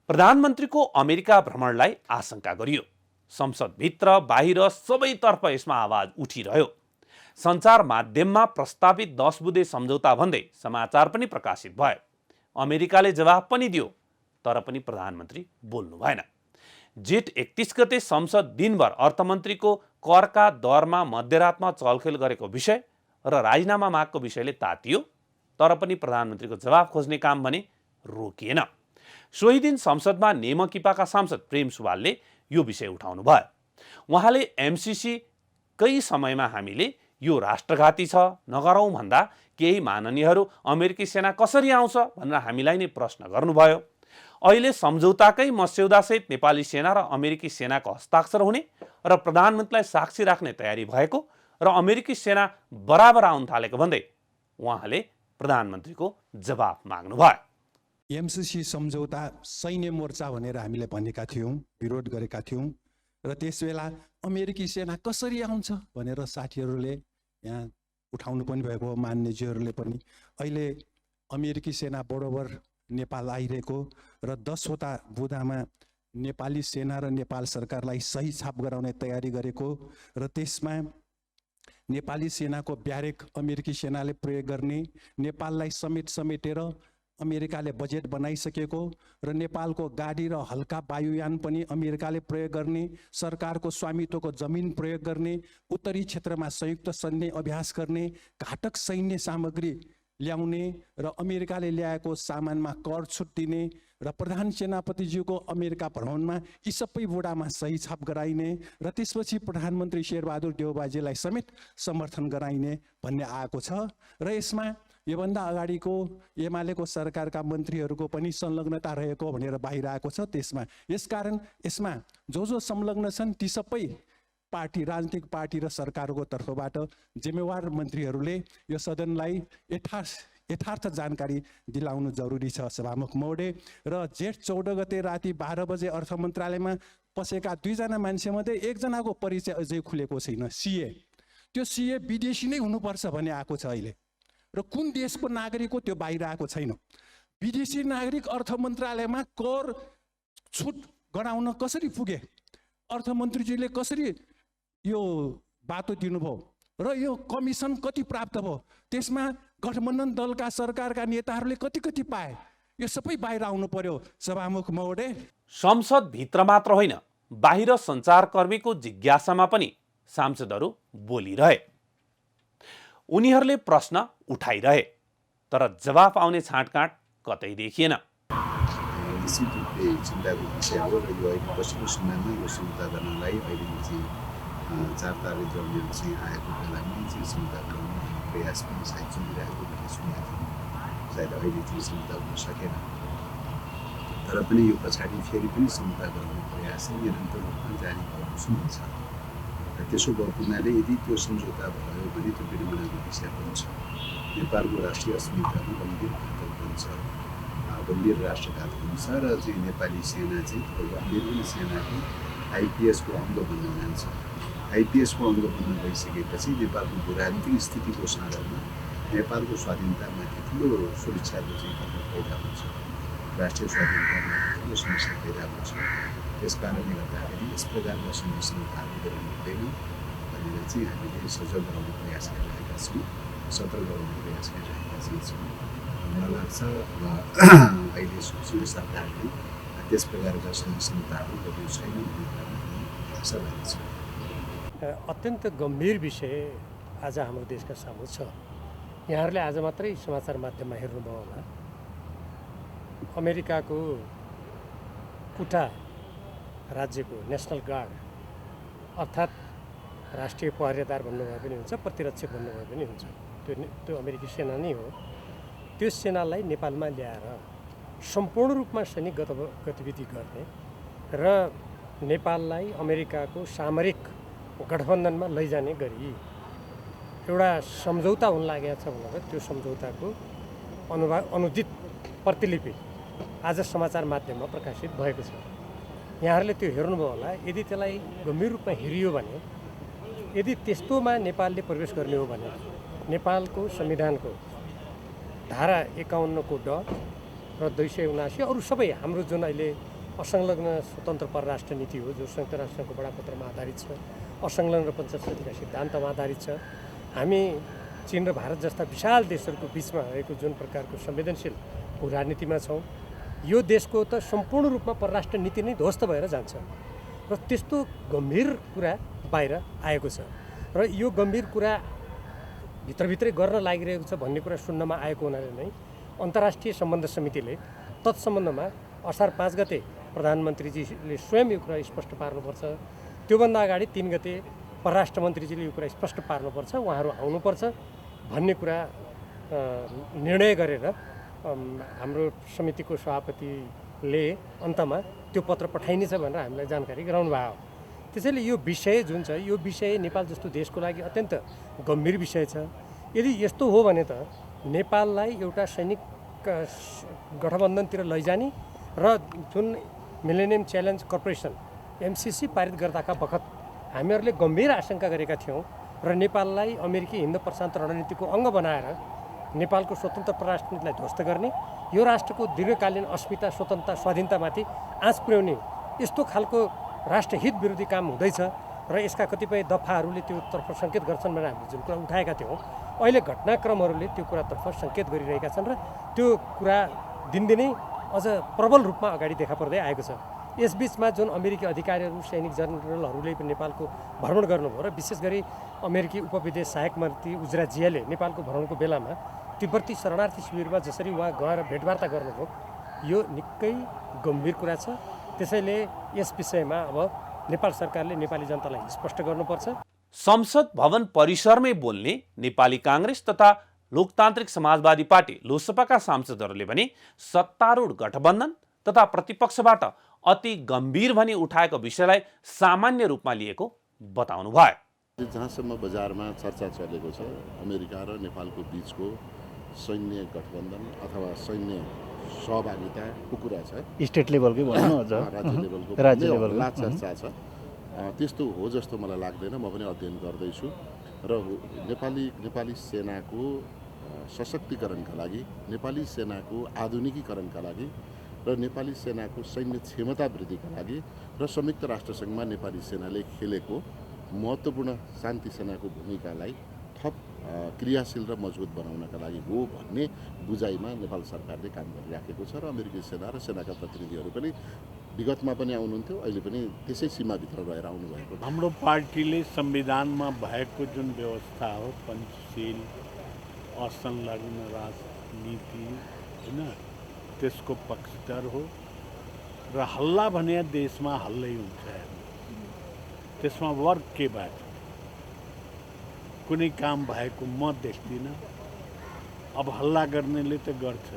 प्रधानमन्त्रीको अमेरिका भ्रमणलाई आशंका गरियो। संसदभित्र बाहिर सबैतर्फ यसमा आवाज उठिरह्यो। सञ्चार माध्यममा प्रस्तावित 10 बुँदे सम्झौता भन्दै समाचार पनि प्रकाशित भयो। अमेरिकाले जवाफ पनि दियो, तर पनि प्रधानमन्त्री बोल्नु भएन। जेठ 31 गते संसद दिनभर अर्थमन्त्रीको करका दरमा मध्यरातमा चलखेल गरेको विषय र राजीनामा मागको विषयले तातियो, तर पनि प्रधानमन्त्रीको जवाफ खोज्ने काम भने रोकिएन। सोही दिन संसदमा नेमकिपाका सांसद प्रेम सुवालले यो विषय उठाउनु भयो। उहाँले एमसीसी कै समयमा हामीले यो राष्ट्रघाती छ नगरौँ भन्दा केही माननीयहरू अमेरिकी सेना कसरी आउँछ भनेर हामीलाई नै प्रश्न गर्नुभयो। अहिले सम्झौताकै मस्यौदासहित नेपाली सेना र अमेरिकी सेनाको हस्ताक्षर हुने र प्रधानमन्त्रीलाई साक्षी राख्ने तयारी भएको र अमेरिकी सेना बराबर आउन थालेको भन्दै उहाँले प्रधानमन्त्रीको जवाफ माग्नुभयो। एमसीसी सम्झौता सैन्य मोर्चा भनेर हामीले भनेका थियौँ, विरोध गरेका थियौँ र त्यसबेला अमेरिकी सेना कसरी आउँछ भनेर साथीहरूले यहाँ उठाउनु पनि भएको, मान्यज्यूहरूले पनि। अहिले अमेरिकी सेना बरोबर नेपाल आइरहेको र 10वटा बुँदामा नेपाली सेना र नेपाल सरकारलाई सही छाप गराउने तयारी गरेको र त्यसमा नेपाली सेनाको ब्यारेक अमेरिकी सेनाले प्रयोग गर्ने, नेपाललाई समेटेर अमेरिकाले बजेट बनाइसकेको र नेपालको गाडी र हल्का वायुयान पनि अमेरिकाले प्रयोग गर्ने, सरकारको स्वामित्वको जमिन प्रयोग गर्ने, उत्तरी क्षेत्रमा संयुक्त सैन्य अभ्यास गर्ने, घातक सैन्य सामग्री ल्याउने र अमेरिकाले ल्याएको सामानमा कर छुट दिने र प्रधान सेनापतिज्यूको अमेरिका भ्रमणमा यी सबै बुँदामा सही छाप गराइने र त्यसपछि प्रधानमन्त्री शेरबहादुर देउवाजीलाई समेत समर्थन गराइने भन्ने आएको छ। र यसमा योभन्दा अगाडिको एमालेको सरकारका मन्त्रीहरूको पनि संलग्नता रहेको भनेर बाहिर आएको छ। यसकारण यसमा जो संलग्न छन् ती सबै पार्टी, राजनीतिक पार्टी र सरकारको तर्फबाट जिम्मेवार मन्त्रीहरूले यो सदनलाई यथार्थ जानकारी दिलाउनु जरुरी छ। सभामुख महोदय, र जेठ 14 गते राति 12 बजे अर्थ मन्त्रालयमा पसेका 2 जना मान्छेमध्ये एकजनाको परिचय अझै खुलेको छैन। सीए, त्यो सीए विदेशी नै हुनुपर्छ भन्ने आएको छ अहिले, र कुन देशको नागरिक हो त्यो बाहिर आएको छैन। विदेशी नागरिक अर्थ मन्त्रालयमा कर छुट गराउन कसरी पुगे, अर्थमन्त्रीजीले कसरी यो बाटो दिनुभयो र यो कमिसन कति प्राप्त भयो, त्यसमा गठबन्धन दलका सरकारका नेताहरूले कति पाए, यो सबै बाहिर आउनु पर्यो। सभामुख महोदय, संसद भित्र मात्र होइन, बाहिर सञ्चारकर्मीको जिज्ञासामा पनि सांसदहरू बोलिरहे। उनीहरूले प्रश्न उठाइरहे, तर जवाफ आउने छाँटकाँट कतै देखिएन। चिन्ताको विषय हो र यो अहिले पछिल्लो समयमा यो सम्झौता गर्नलाई अहिले चाहिँ 4 तारिक दरमियान चाहिँ आएको बेलामा चाहिँ सम्झौता गर्ने प्रयास पनि सायद चलिरहेको मैले सुनेको थिएँ। सायद अहिले चाहिँ सम्झौता हुन सकेन, तर पनि यो पछाडि फेरि पनि सम्झौता गर्ने प्रयास चाहिँ निरन्तर रूपमा जारी भएको सुनिन्छ। र त्यसो भएको हुनाले यदि त्यो सम्झौता भयो भने त्यो विडम्बनाको विषय पनि छ। नेपालको राष्ट्रिय अस्मितामा गम्भीर घातक हुन्छ, गम्भीर राष्ट्रघात हुन्छ र चाहिँ नेपाली सेना चाहिँ अमेरिकन सेनाको आइपिएसको अङ्ग बन्न जान्छ। आइपिएसको अङ्ग बन्न गइसकेपछि नेपालको भूराजनीतिक स्थितिको सन्दर्भमा नेपालको स्वाधीनतामाथि ठुलो सुरक्षाको चाहिँ खतरा पैदा हुन्छ, राष्ट्रिय स्वाधीनतामाथि ठुलो समस्या पैदा हुन्छ। त्यस कारणले गर्दाखेरि यस प्रकारका सम्झौताहरू गर्नु हुँदैन भनेर चाहिँ हामीले सजग गराउने प्रयास गरिरहेका छौँ, सतर्क गराउने प्रयास गरिरहेका छौँ। मलाई लाग्छ अब अहिले सुशील सरकारले त्यस प्रकारका सम्झौताहरू गर्नु छैन भन्ने कुरामा आशावादी छ। अत्यन्त गम्भीर विषय आज हाम्रो देशका सामु छ। यहाँहरूले आज मात्रै समाचार माध्यममा हेर्नुभयो होला, अमेरिकाको उटा राज्यको नेसनल गार्ड अर्थात् राष्ट्रिय पहरेदार भन्नुभए पनि हुन्छ, प्रतिरक्षक भन्नुभए पनि हुन्छ, त्यो अमेरिकी सेना नै हो। त्यो सेनालाई नेपालमा ल्याएर सम्पूर्ण रूपमा सैनिक गतिविधि गर्ने र नेपाललाई अमेरिकाको सामरिक गठबन्धनमा लैजाने गरी एउटा सम्झौता हुन लागेको छ भनेर त्यो सम्झौताको अनुदित प्रतिलिपि आज समाचार माध्यममा प्रकाशित भएको छ। यहाँहरूले त्यो हेर्नुभयो होला। यदि त्यसलाई गम्भीर रूपमा हेरियो भने, यदि त्यस्तोमा नेपालले प्रवेश गर्ने हो भने नेपालको संविधानको धारा 51 को ड र 279 अरू सबै हाम्रो जुन अहिले असंलग्न स्वतन्त्र परराष्ट्र नीति हो जो संयुक्त राष्ट्रको बडापत्रमा आधारित छ, असंलग्न र पञ्चायत समितिका सिद्धान्तमा आधारित छ। हामी चीन र भारत जस्ता विशाल देशहरूको बिचमा रहेको जुन प्रकारको संवेदनशील राजनीतिमा छौँ, यो देशको त सम्पूर्ण रूपमा परराष्ट्र नीति नै ध्वस्त भएर जान्छ र त्यस्तो गम्भीर कुरा बाहिर आएको छ र यो गम्भीर कुरा भित्रभित्रै गर्न लागिरहेको छ भन्ने कुरा सुन्नमा आएको हुनाले नै अन्तर्राष्ट्रिय सम्बन्ध समितिले तत्सम्बन्धमा असार 5 गते प्रधानमन्त्रीजीले स्वयं यो कुरा स्पष्ट पार्नुपर्छ। त्योभन्दा अगाडि 3 गते परराष्ट्र मन्त्रीजीले यो कुरा स्पष्ट पार्नुपर्छ, उहाँहरू आउनुपर्छ भन्ने कुरा निर्णय गरेर हाम्रो समितिको सभापतिले अन्तमा त्यो पत्र पठाइनेछ भनेर हामीलाई जानकारी गराउनु भयो। त्यसैले यो विषय जुन छ, यो विषय नेपाल जस्तो देशको लागि अत्यन्त गम्भीर विषय छ। यदि यस्तो हो भने त नेपाललाई एउटा सैनिक गठबन्धनतिर लैजाने र जुन मिलेनियम च्यालेन्ज कर्पोरेसन MCC पारित गर्दाका बखत हामीहरूले गम्भीर आशंका गरेका थियौँ र नेपाललाई अमेरिकी हिन्द प्रशान्त रणनीतिको अङ्ग बनाएर नेपालको स्वतन्त्र परराष्ट्र नीतिलाई ध्वस्त गर्ने, यो राष्ट्रको दीर्घकालीन अस्मिता, स्वतन्त्रता, स्वाधीनतामाथि आँच पुर्याउने यस्तो खालको राष्ट्रहित विरोधी काम हुँदैछ र यसका कतिपय दफाहरूले त्यो तर्फ सङ्केत गर्छन् भनेर हामीले जुन कुरा उठाएका थियौँ, अहिले घटनाक्रमहरूले त्यो कुरातर्फ सङ्केत गरिरहेका छन् र त्यो कुरा दिनदिनै अझ प्रबल रूपमा अगाडि देखा पर्दै आएको छ। यसबीचमा जुन अमेरिकी अधिकारीहरू, सैनिक जनरलहरूले पनि नेपालको भ्रमण गर्नुभयो र विशेष गरी अमेरिकी उपविदेश सहायक मन्त्री उजरा जियाले नेपालको भ्रमणको बेलामा तिब्बती शरणार्थी शिविरमा जसरी उहाँ गएर भेटवार्ता गर्नुभयो, यो निकै गम्भीर कुरा छ। त्यसैले यस विषयमा अब नेपाल सरकारले नेपाली जनतालाई स्पष्ट गर्नुपर्छ। संसद भवन परिसरमै बोल्ने नेपाली काङ्ग्रेस तथा लोकतान्त्रिक समाजवादी पार्टी लोसपाका सांसदहरूले पनि सत्तारूढ गठबन्धन तथा प्रतिपक्षबाट अति गम्भीर भनी उठाएको विषयलाई सामान्य रूपमा लिएको बताउनु भयो। जहाँसम्म बजारमा चर्चा चलेको छ, अमेरिका र नेपालको बिचको सैन्य गठबन्धन अथवा सैन्य सहभागिताको कुरा छ, स्टेट लेभलकै भनौँ न, राज्य लेभलको चर्चा छ। त्यस्तो हो जस्तो मलाई लाग्दैन। म पनि अध्ययन गर्दैछु र नेपाली सेनाको सशक्तिकरणका लागि, नेपाली सेनाको आधुनिकीकरणका लागि र नेपाली सेनाको सैन्य क्षमता वृद्धिका लागि र संयुक्त राष्ट्रसङ्घमा नेपाली सेनाले खेलेको महत्त्वपूर्ण शान्ति सेनाको भूमिकालाई थप क्रियाशील र मजबुत बनाउनका लागि हो भन्ने बुझाइमा नेपाल सरकारले काम गरिराखेको छ र अमेरिकी सेना र सेनाका प्रतिनिधिहरू पनि विगतमा पनि आउनुहुन्थ्यो, अहिले पनि त्यसै सीमाभित्र रहेर आउनुभएको। हाम्रो पार्टीले संविधानमा भएको जुन व्यवस्था हो, पञ्चशील, असंलग्न राजनीति, होइन, त्यसको पक्षधर हो र हल्ला भने देशमा हल्लै हुन्छ, त्यसमा वर्ग के बात, कुनै काम भएको म देख्दिनँ। अब हल्ला गर्नेले त गर्छ,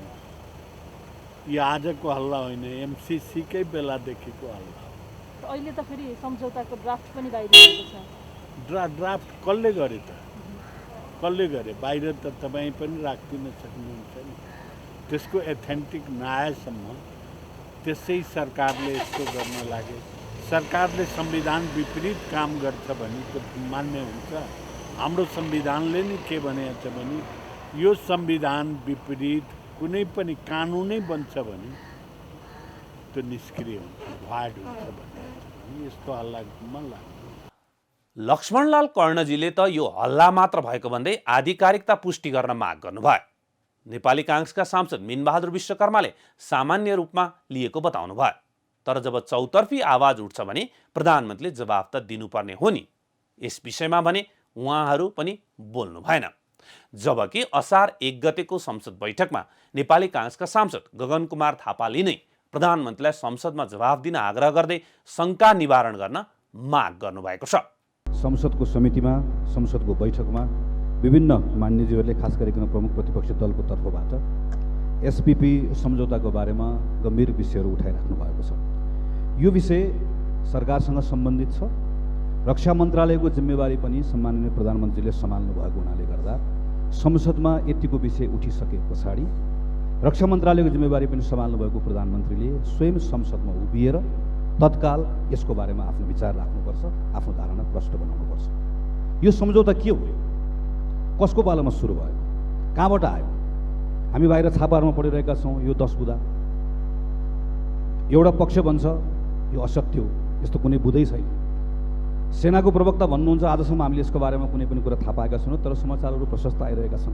यो आजको हल्ला होइन, MCC कै बेलादेखिको हल्ला हो। अहिले त फेरि सम्झौताको ड्राफ्ट पनि बाहिर आएको छ। ड्राफ्ट कसले गरे त? कसले गरे? बाहिर त तपाईँ पनि राख्दिन सक्नुहुन्छ नि। त्यसको एथेन्टिक नआएसम्म त्यसै सरकारले यस्तो गर्न लागे। सरकारले संविधान विपरीत काम गर्छ भने त मान्य हुन्छ। हाम्रो संविधानले नि के भनेको छ भने यो संविधान विपरीत कुनै पनि कानुनै बन्छ भने त्यो निष्क्रिय हुन्छ, भ्वाड हुन्छ भने यस्तो हल्ला मन लाग्छ। लक्ष्मणलाल कर्णजीले त यो हल्ला मात्र भएको भन्दै आधिकारिकता पुष्टि गर्न माग गर्नुभयो। नेपाली काङ्ग्रेसका सांसद मिनबहादुर विश्वकर्माले सामान्य रूपमा लिएको बताउनु भयो। तर जब चौतर्फी आवाज उठ्छ भने प्रधानमन्त्रीले जवाफ त दिनुपर्ने हो नि। यस विषयमा भने उहाँहरू पनि बोल्नु भएन। जबकि असार 1 गतेको संसद बैठकमा नेपाली काङ्ग्रेसका सांसद गगन कुमार थापाले नै प्रधानमन्त्रीलाई संसदमा जवाफ दिन आग्रह गर्दै शङ्का निवारण गर्न माग गर्नुभएको छ। संसदको समितिमा, संसदको बैठकमा विभिन्न मान्यज्यूहरूले खास गरिकन प्रमुख प्रतिपक्षी दलको तर्फबाट SPP सम्झौताको बारेमा गम्भीर विषयहरू उठाइराख्नु भएको छ। यो विषय सरकारसँग सम्बन्धित छ। रक्षा मन्त्रालयको जिम्मेवारी पनि सम्माननीय प्रधानमन्त्रीले सम्हाल्नु भएको हुनाले गर्दा संसदमा यतिको विषय उठिसके पछाडि रक्षा मन्त्रालयको जिम्मेवारी पनि सम्हाल्नु भएको प्रधानमन्त्रीले स्वयं संसदमा उभिएर तत्काल यसको बारेमा आफ्नो विचार राख्नुपर्छ, आफ्नो धारणा प्रष्ट बनाउनुपर्छ। यो सम्झौता के हो? कसको पालामा सुरु भयो? कहाँबाट आयो? हामी बाहिर छापाहरूमा पढिरहेका छौँ यो 10 बुँदा। एउटा पक्ष भन्छ यो असत्य हो, यस्तो कुनै बुझै छैन। सेनाको प्रवक्ता भन्नुहुन्छ आजसम्म हामीले यसको बारेमा कुनै पनि कुरा थाहा पाएका छैनौँ, तर समाचारहरू प्रशस्त आइरहेका छन्।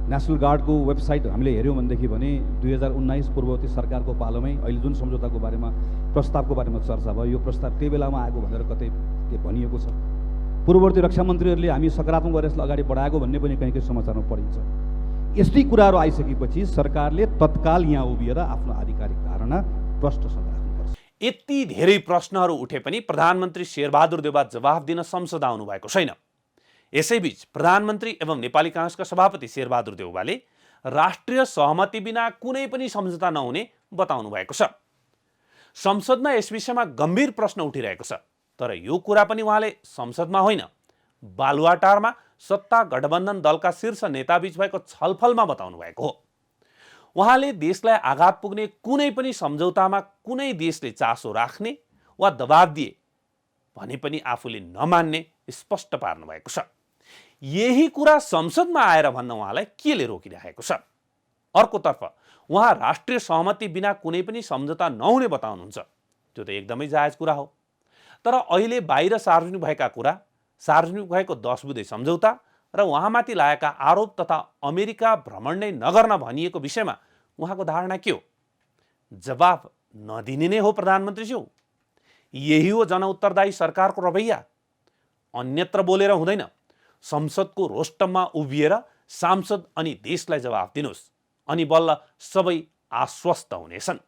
नेसनल गार्डको वेबसाइट हामीले हेऱ्यौँ भनेदेखि भने 2019 पूर्ववर्ती सरकारको पालोमै अहिले जुन सम्झौताको बारेमा प्रस्तावको बारेमा चर्चा भयो, यो प्रस्ताव त्यही बेलामा आएको भनेर कतै के भनिएको छ। पूर्ववर्ती रक्षा मन्त्रीहरूले हामी सकारात्मक गरेर यसलाई अगाडि बढाएको भन्ने पनि कहीँ कहीँ समाचारमा पढिन्छ। यस्तै कुराहरू आइसकेपछि सरकारले तत्काल यहाँ उभिएर आफ्नो आधिकारिक धारणा प्रष्टसँग राख्नुपर्छ। यति धेरै प्रश्नहरू उठे पनि प्रधानमन्त्री शेरबहादुर देउवा जवाफ दिन संसद आउनु भएको छैन। यसैबीच प्रधानमन्त्री एवं नेपाली काङ्ग्रेसका सभापति शेरबहादुर देउवाले राष्ट्रिय सहमति बिना कुनै पनि सम्झौता नहुने बताउनु भएको छ। संसदमा यस विषयमा गम्भीर प्रश्न उठिरहेको छ, तर यो कुरा पनि उहाँले संसदमा होइन बालुवाटारमा सत्ता गठबन्धन दलका शीर्ष नेताबीच भएको छलफलमा बताउनु भएको हो। उहाँले देशलाई आघात पुग्ने कुनै पनि सम्झौतामा कुनै देशले चासो राख्ने वा दबाब दिए भने पनि आफूले नमान्ने स्पष्ट पार्नु भएको छ। यही कुरा संसदमा आएर भन्न उहाँलाई केले रोकिरहेको छ? अर्कोतर्फ उहाँ राष्ट्रिय सहमति बिना कुनै पनि सम्झौता नहुने बताउनुहुन्छ, त्यो त एकदमै जायज कुरा हो। तर अहिले बाहिर सार्वजनिक भएका कुरा, सार्वजनिक भएको 10 बुँदे सम्झौता र उहाँमाथि लागेका आरोप तथा अमेरिका भ्रमण नै नगर्न भनिएको विषयमा उहाँको धारणा के हो? जवाफ नदिने नै हो प्रधानमन्त्रीज्यू? यही हो जनउत्तरदायी सरकारको रवैया? अन्यत्र बोलेर हुँदैन, संसदको रोस्टममा उभिएर सांसद अनि देशलाई जवाफ दिनुहोस्, अनि बल्ल सबै आश्वस्त हुनेछन्।